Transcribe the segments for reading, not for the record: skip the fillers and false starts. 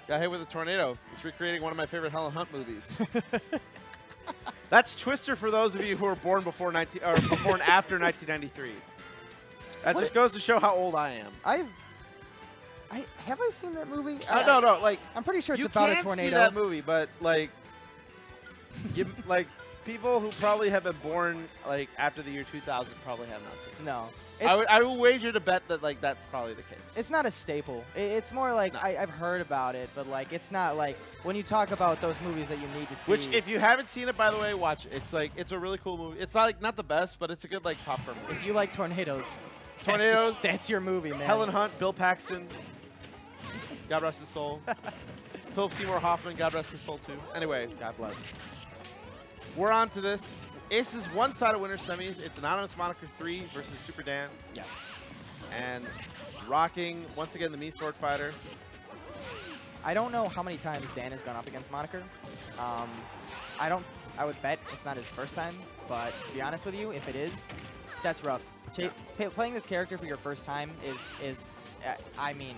Got hit with a tornado. It's recreating one of my favorite Helen Hunt movies. That's Twister for those of you who were born before born after 1993. That just goes to show how old I am. Have I seen that movie? No. Like I'm pretty sure it's about a tornado. You can't see that movie, but like, people who probably have been born like after the year 2000 probably have not seen it. No. I would wager to bet that like that's probably the case. It's not a staple. It's more like I've heard about it, but like it's not like when you talk about those movies that you need to see. Which, if you haven't seen it, by the way, watch it. It's a really cool movie. It's not the best, but it's a good like popcorn movie. If you like tornadoes, that's your movie, man. Helen Hunt, Bill Paxton, God rest his soul. Philip Seymour Hoffman, God rest his soul too. Anyway, God bless. We're on to this. Ace's one-sided winner semis. It's Anonymous Moniker 3 versus Super Dan. Yeah. And rocking, once again, the Mii Swordfighter. I don't know how many times Dan has gone up against Moniker. I would bet it's not his first time, but to be honest with you, if it is, that's rough. Playing this character for your first time is I mean,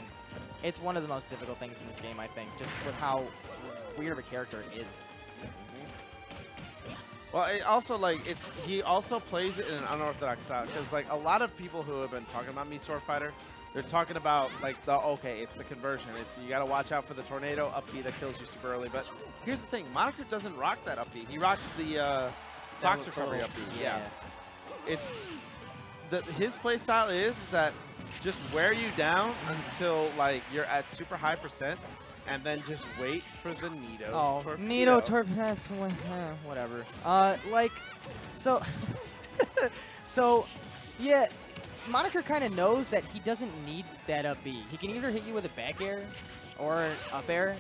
it's one of the most difficult things in this game, I think, just with how weird of a character it is. Well, it also he also plays it in an unorthodox style because like a lot of people who have been talking about Mii Swordfighter, they're talking about like it's the conversion. It's you got to watch out for the tornado up B that kills you super early. But here's the thing, Moniker doesn't rock that up B. He rocks the Fox recovery up B. Yeah. His play style is that just wear you down until like you're at super high %. And then just wait for the Nido. Oh, torpedo. Nido torpedo, whatever. So, yeah, Moniker kind of knows that he doesn't need that up B. He can either hit you with a back air or up air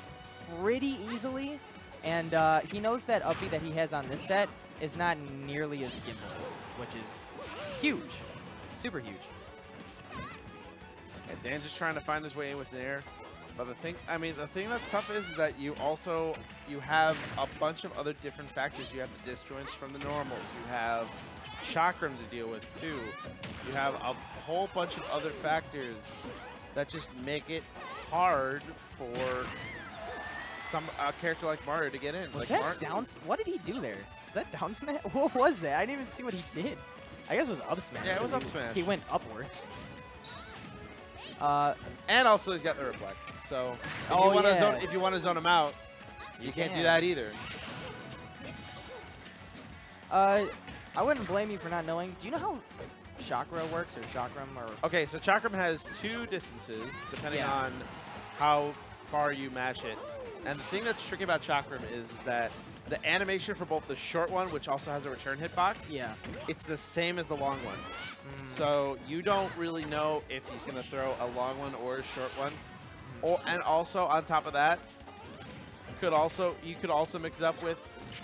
pretty easily, and he knows that up B that he has on this set is not nearly as gimbal, which is huge, super huge. And Dan just trying to find his way in with the air. But the thing that's tough is that you have a bunch of other different factors. You have the disjoints from the normals. You have chakram to deal with too. You have a whole bunch of other factors that just make it hard for a character like Mario to get in. Was that down? What did he do there? Was that down smash? What was that? I didn't even see what he did. I guess it was up smash. Yeah, it was up smash. He went upwards. And also he's got the reflect. So if you want to zone him out, you can't do that either. I wouldn't blame you for not knowing. Do you know how chakra works or chakram or? Okay, so chakram has 2 distances depending on how far you mash it. And the thing that's tricky about chakram is that the animation for both the short one, which also has a return hitbox, it's the same as the long one. So you don't really know if he's going to throw a long one or a short one. And also on top of that, you could also mix it up with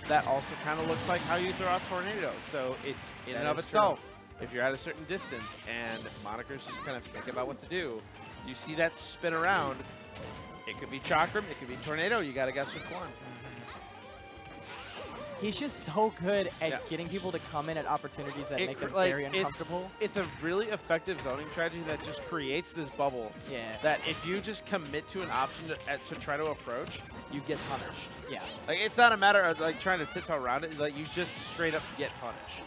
that also kind of looks like how you throw out tornadoes. So it's in and of itself, if you're at a certain distance and Moniker's just kind of thinking about what to do, you see that spin around. It could be chakram, it could be tornado. You got to guess which one. He's just so good at getting people to come in at opportunities that make them very uncomfortable. It's a really effective zoning strategy that just creates this bubble. Yeah. That if you just commit to an option to try to approach, you get punished. Yeah. Like it's not a matter of like trying to tiptoe around it. Like you just straight up get punished.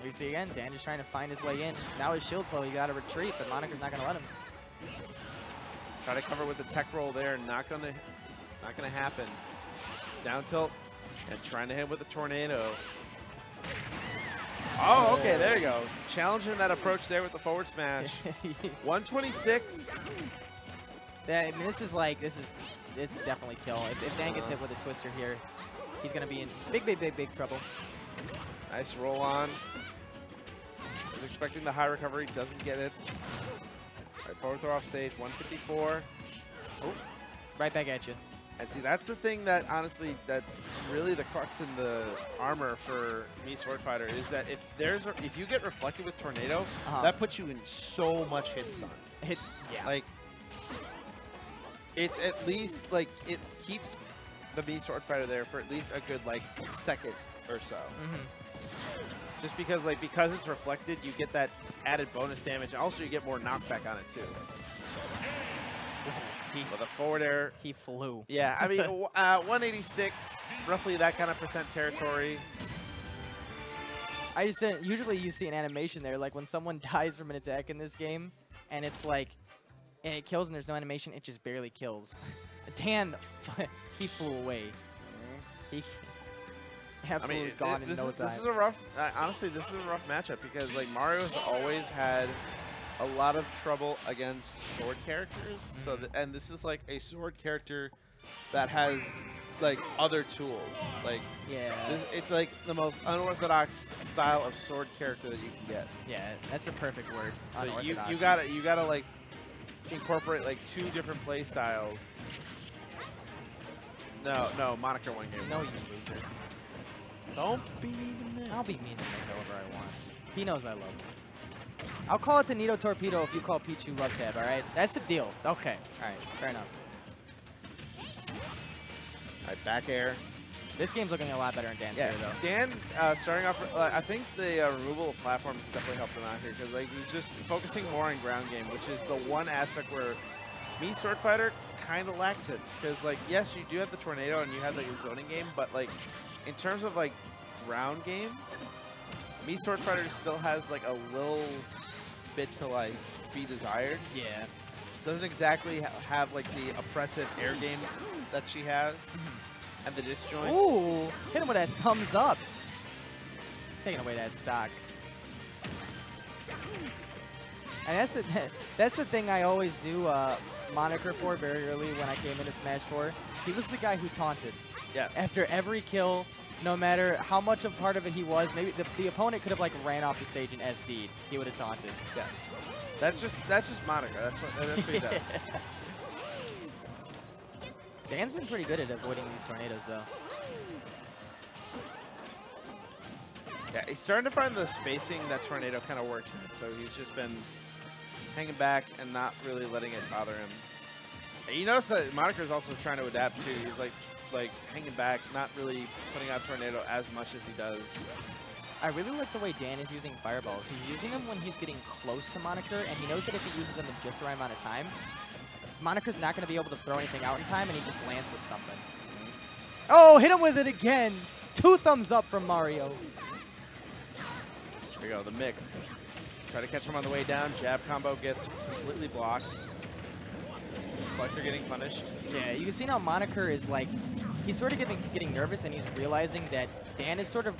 We see again, Dan just trying to find his way in. Now his shield's low, he got to retreat, but Moniker's not going to let him. Try to cover with the tech roll there. Not gonna happen. Down tilt and trying to hit with the tornado. Oh, okay, there you go. Challenging that approach there with the forward smash. 126. I mean, this is definitely kill. If Dan gets hit with a twister here, he's gonna be in big trouble. Nice roll on. Was expecting the high recovery, doesn't get it. All right, forward throw off stage, 154. Oh, right back at you. And see, that's the thing that, honestly, that's really the crux in the armor for Mii Swordfighter is that if you get reflected with Tornado, that puts you in so much hit stun. Like, it's at least, like, it keeps the Mii Swordfighter there for at least a good, like, second or so. Just because, like, because it's reflected, you get that added bonus damage. And also, you get more knockback on it, too. with a forward air. He flew. Yeah, I mean, 186, roughly that kind of percent territory. I just didn't. Usually you see an animation there, like when someone dies from an attack in this game, and it's like, and it kills and there's no animation, it just barely kills. Dan, he flew away. He absolutely gone in no time. This is a rough, honestly, this is a rough matchup because like Mario's always had a lot of trouble against sword characters. So, and this is like a sword character that has like other tools. Like, it's like the most unorthodox style of sword character that you can get. Yeah, that's a perfect word. So you gotta like incorporate like 2 different play styles. No, Moniker won game. No, you loser. Don't be mean to me. I'll be mean to Nick however I want. He knows I love him. I'll call it the Nito Torpedo if you call Pichu Love Tab, all right? That's the deal. Okay. All right. Fair enough. All right, back air. This game's looking a lot better in Dan's favor, though. Dan, starting off, I think the removal of platforms has definitely helped him out here because like he's just focusing more on ground game, which is the one aspect where Mii Swordfighter kind of lacks it. Because like, yes, you do have the tornado and you have like a zoning game, but like in terms of like ground game, Mii Swordfighter still has like a little bit to like be desired. Yeah. Doesn't exactly have like the oppressive air game that she has. And the disjoints. Ooh, hit him with that thumbs up. Taking away that stock. And that's the thing I always knew Moniker for very early when I came into Smash 4. He was the guy who taunted. Yes. After every kill, no matter how much of part of it he was, maybe the opponent could have like ran off the stage and SD'd. He would have taunted. Yes. That's just Moniker. That's what he does. Dan's been pretty good at avoiding these tornadoes, though. Yeah, he's starting to find the spacing that tornado kind of works at. So he's just been hanging back and not really letting it bother him. And you notice that Moniker's also trying to adapt too. He's like hanging back, not really putting out tornado as much as he does. I really like the way Dan is using fireballs. He's using them when he's getting close to Moniker, and he knows that if he uses them in just the right amount of time, Moniker's not going to be able to throw anything out in time, and he just lands with something. Oh, hit him with it again. 2 thumbs up from Mario. There we go, the mix. Try to catch him on the way down. Jab combo gets completely blocked. Reflector getting punished. Yeah, you can see now Moniker is like, he's sort of getting nervous, and he's realizing that Dan is sort of,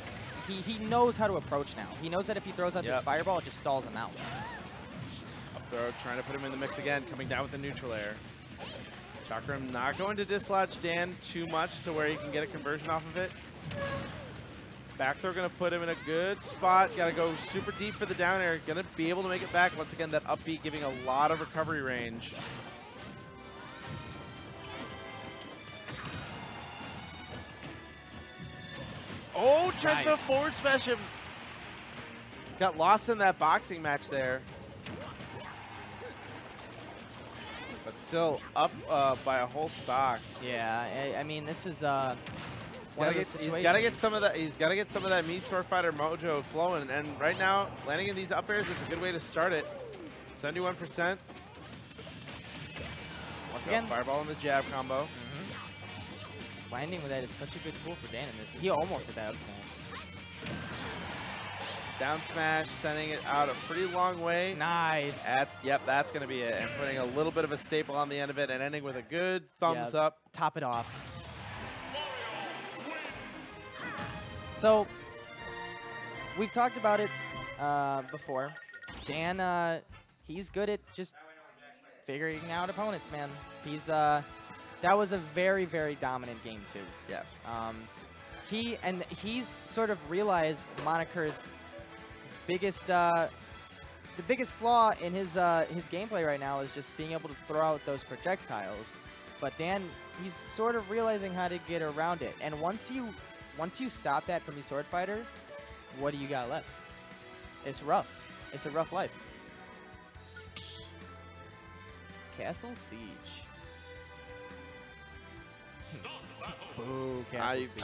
he knows how to approach now. He knows that if he throws out this fireball, it just stalls him out. Throw, trying to put him in the mix again, coming down with the neutral air. Chakram not going to dislodge Dan too much to where he can get a conversion off of it. Back throw going to put him in a good spot. Got to go super deep for the down air. Going to be able to make it back. Once again, that upbeat giving a lot of recovery range. Oh, tried to forward smash him. Got lost in that boxing match there. But still up by a whole stock. Yeah, I mean, this is he's got to get some of that. He's got to get some of that Mii Swordfighter mojo flowing. And right now, landing in these up airs is a good way to start it. 71%. Once again, fireball and the jab combo. Landing with that is such a good tool for Dan in this. He almost hit that up smash. Down smash, sending it out a pretty long way. Nice. Yep, that's going to be it. And putting a little bit of a staple on the end of it and ending with a good thumbs up. Top it off. So, we've talked about it before. Dan, he's good at just figuring out opponents, man. He's, that was a very, very dominant game, too. Yes. He's sort of realized Moniker's biggest, the biggest flaw in his gameplay right now is just being able to throw out those projectiles. But Dan, he's sort of realizing how to get around it. And once you stop that from Mii Swordfighter, what do you got left? It's rough. It's a rough life. Castle Siege. Boo, Castle Siege.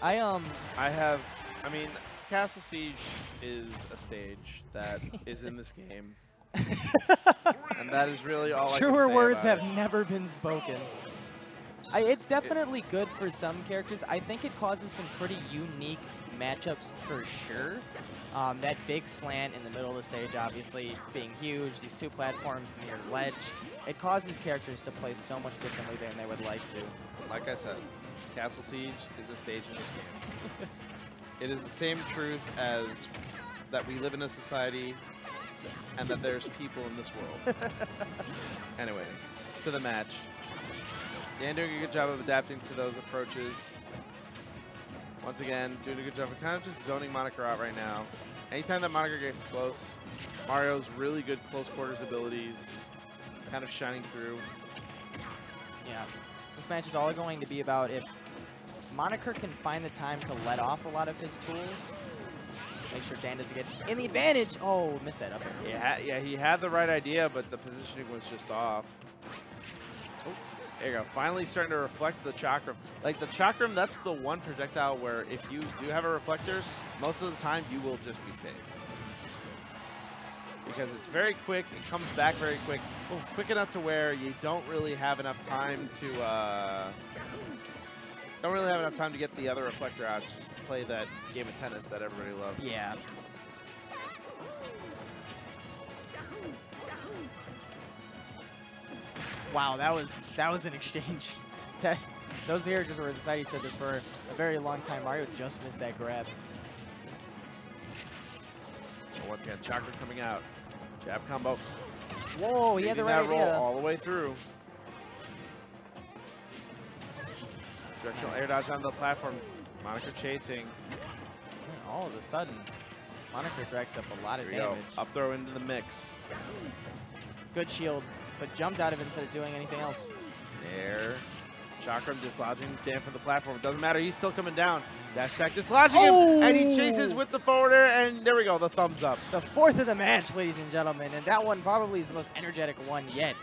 I mean, Castle Siege is a stage that is in this game. And that is really all I can Truer say words about have it. never been spoken. It's definitely good for some characters. I think it causes some pretty unique matchups for sure. That big slant in the middle of the stage, obviously, being huge, these two platforms near ledge, it causes characters to play so much differently than they would like to. Like I said, Castle Siege is the stage in this game. It is the same truth as that we live in a society and that there's people in this world. Anyway, to the match. Dan doing a good job of adapting to those approaches. Once again, doing a good job of kind of just zoning Moniker out right now. Anytime that Moniker gets close, Mario's really good close quarters abilities kind of shining through. Yeah, this match is all going to be about if Moniker can find the time to let off a lot of his tools, make sure Dan doesn't get in the advantage. Oh, missed that up there. Yeah, he had the right idea, but the positioning was just off. Oh, there you go. Finally starting to reflect the chakram. Like the chakram, that's the one projectile where if you do have a reflector, most of the time you will just be safe. Because it's very quick, it comes back very quick. Quick enough to where you don't really have enough time to get the other reflector out. Just play that game of tennis that everybody loves. Yeah. Wow, that was an exchange. Those characters were beside each other for a very long time. Mario just missed that grab. Well, once again, chakra coming out. Jab combo. Whoa, he had the right roll idea. all the way through. Directional air dodge on the platform. Moniker chasing. And all of a sudden, Moniker's racked up a lot of There you damage. go. Up throw into the mix. Good shield, but jumped out of it instead of doing anything else. There. Chakram dislodging Dan from the platform. It doesn't matter. He's still coming down. Dash attack dislodging him. And he chases with the forwarder. And there we go. The thumbs up. The fourth of the match, ladies and gentlemen. And that one probably is the most energetic one yet.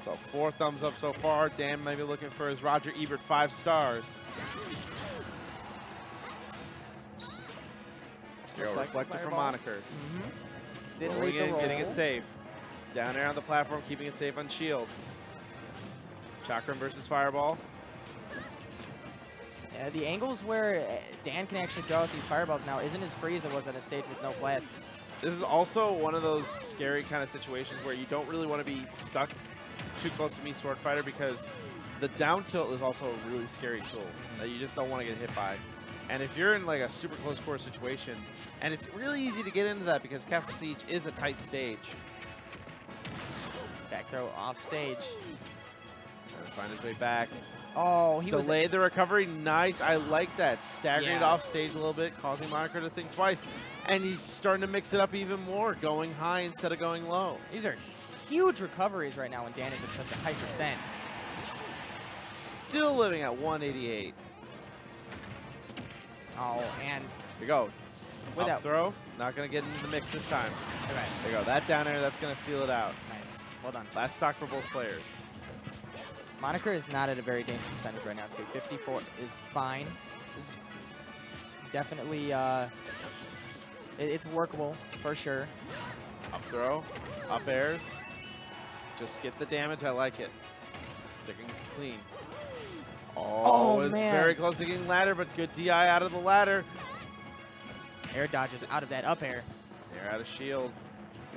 So 4 thumbs up so far. Dan may be looking for his Roger Ebert 5 stars. There we go. Reflector from Moniker. Rolling in, getting it safe. Down air on the platform, keeping it safe on shield. Chakram versus Fireball. Yeah, the angles where Dan can actually throw out these fireballs now isn't as free as it was on a stage with no flats. This is also one of those scary kind of situations where you don't really want to be stuck too close to Mii Swordfighter because the down tilt is also a really scary tool that you just don't want to get hit by. And if you're in like a super close quarter situation, and it's really easy to get into that because Castle Siege is a tight stage. Back throw off stage. Trying to find his way back. Oh, he delayed the recovery. Nice. I like that. Staggering it Yeah. off stage a little bit, causing Moniker to think twice. And he's starting to mix it up even more, going high instead of going low. These are huge recoveries right now when Dan is at such a high percent. Still living at 188. Oh, and Here we go. With Up that throw. Not going to get into the mix this time. okay, There you go. That down air, that's going to seal it out. nice. Well done. Last stock for both players. Moniker is not at a very dangerous percentage right now, too. 54 is fine. This is definitely, it's workable for sure. Up throw. Up airs. Just get the damage. I like it. Sticking clean. Oh, it's man. very close to getting ladder, but good DI out of the ladder. Air dodges out of that up air. They're out of shield.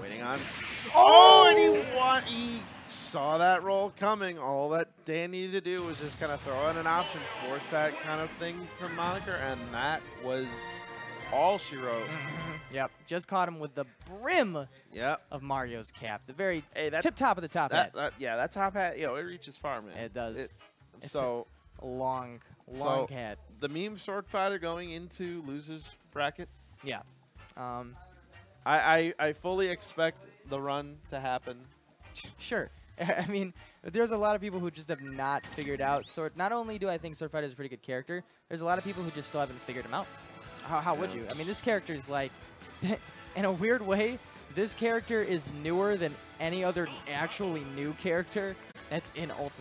Waiting on. Oh, and he saw that roll coming. All that Dan needed to do was just kind of throw in an option, force that kind of thing from Moniker, and that was all she wrote. Yep, just caught him with the brim Yep. of Mario's cap. The very Hey, that tip top of the top hat. Yeah, that top hat, it reaches far, man. It does. It's So a long hat. the Mii Swordfighter going into losers bracket. Yeah. I fully expect the run to happen. Sure. I mean, there's a lot of people who just have not figured out Sword. Not only do I think Swordfighter is a pretty good character, there's a lot of people who just still haven't figured him out. How would you? I mean, this character is like, in a weird way, this character is newer than any other actually new character that's in Ultimate.